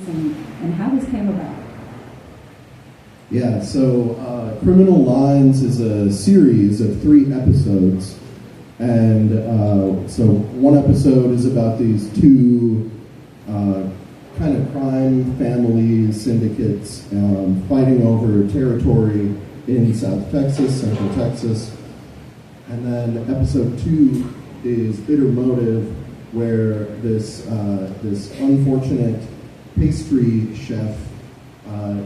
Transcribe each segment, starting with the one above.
and how this came about. Yeah, so Criminal Minds is a series of 3 episodes. And so one episode is about these 2 kind of crime family syndicates fighting over territory in South Texas, Central Texas. And then episode 2 is Bitter Motive, where this unfortunate pastry chef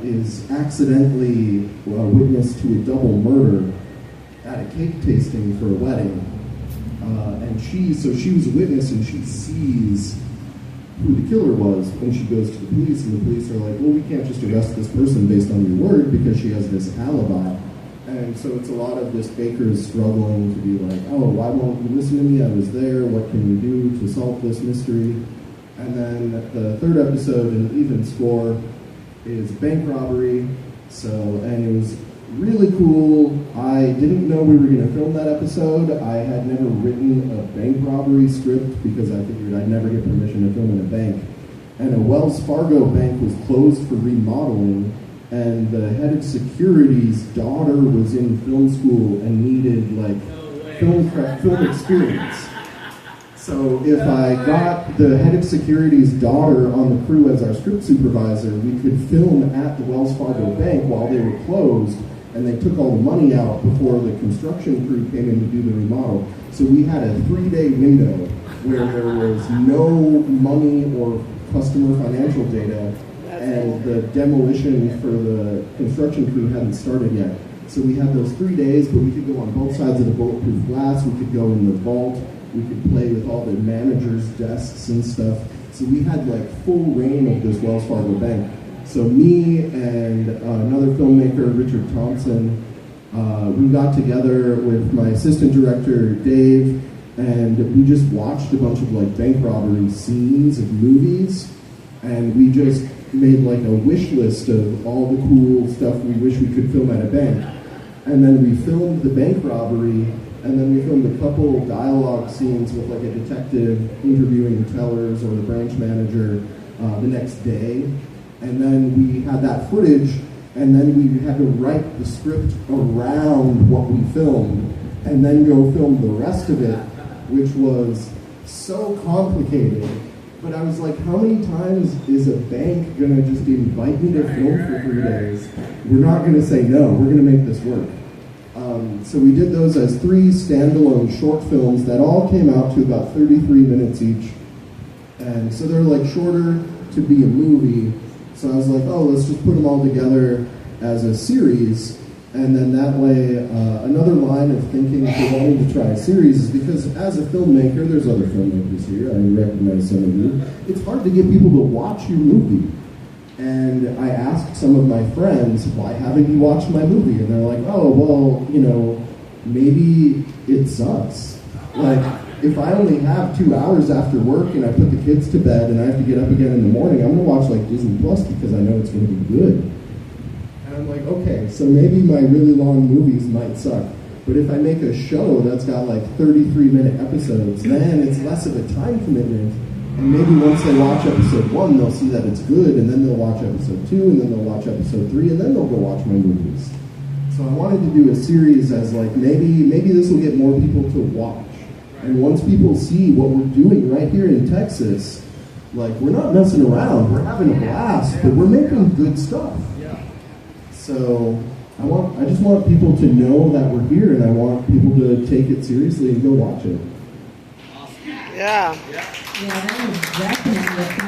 is accidentally a witness to a double murder at a cake tasting for a wedding. And she was a witness, and she sees who the killer was when she goes to the police, and the police are like, well, we can't just arrest this person based on your word because she has this alibi. And so it's a lot of this baker struggling to be like, oh, why won't you listen to me? I was there. What can we do to solve this mystery? And then the 3rd episode, an even score, is bank robbery. And it was really cool. I didn't know we were going to film that episode. I had never written a bank robbery script because I figured I'd never get permission to film in a bank. And a Wells Fargo bank was closed for remodeling, and the head of security's daughter was in film school and needed film experience. So if I got the head of security's daughter on the crew as our script supervisor, we could film at the Wells Fargo bank while they were closed, and they took all the money out before the construction crew came in to do the remodel. So we had a 3-day window where there was no money or customer financial data, and the demolition for the construction crew hadn't started yet. So we had those 3 days, but we could go on both sides of the bulletproof glass, we could go in the vault, we could play with all the managers' desks and stuff. So we had full reign of this Wells Fargo bank. So me and another filmmaker, Richard Thompson, we got together with my assistant director, Dave, and we just watched a bunch of bank robbery scenes of movies, and we just made a wish list of all the cool stuff we wish we could film at a bank. And then we filmed the bank robbery, and then we filmed a couple dialogue scenes with a detective interviewing tellers or the branch manager the next day. And then we had that footage, and then we had to write the script around what we filmed, and then go film the rest of it, which was so complicated. But I was like, how many times is a bank going to just invite me to film for 3 days? We're not going to say no. We're going to make this work. So we did those as 3 standalone short films that all came out to about 33 minutes each. And so they're shorter to be a movie. So I was like, oh, let's just put them all together as a series. And then that way, another line of thinking for wanting to try a series is because as a filmmaker, there's other filmmakers here, I recognize some of you, it's hard to get people to watch your movie. And I asked some of my friends, why haven't you watched my movie? And they're like, oh, well, maybe it sucks. If I only have 2 hours after work and I put the kids to bed and I have to get up again in the morning, I'm going to watch Disney Plus because I know it's going to be good. And I'm like, okay, so maybe my really long movies might suck. But if I make a show that's got 33-minute episodes, then it's less of a time commitment. And maybe once they watch episode 1, they'll see that it's good, and then they'll watch episode 2, and then they'll watch episode 3, and then they'll go watch my movies. So I wanted to do a series as maybe this will get more people to watch. And once people see what we're doing right here in Texas, we're not messing around, we're having a blast, but we're making good stuff. So I just want people to know that we're here, and I want people to take it seriously and go watch it. Yeah. Yeah, that was definitely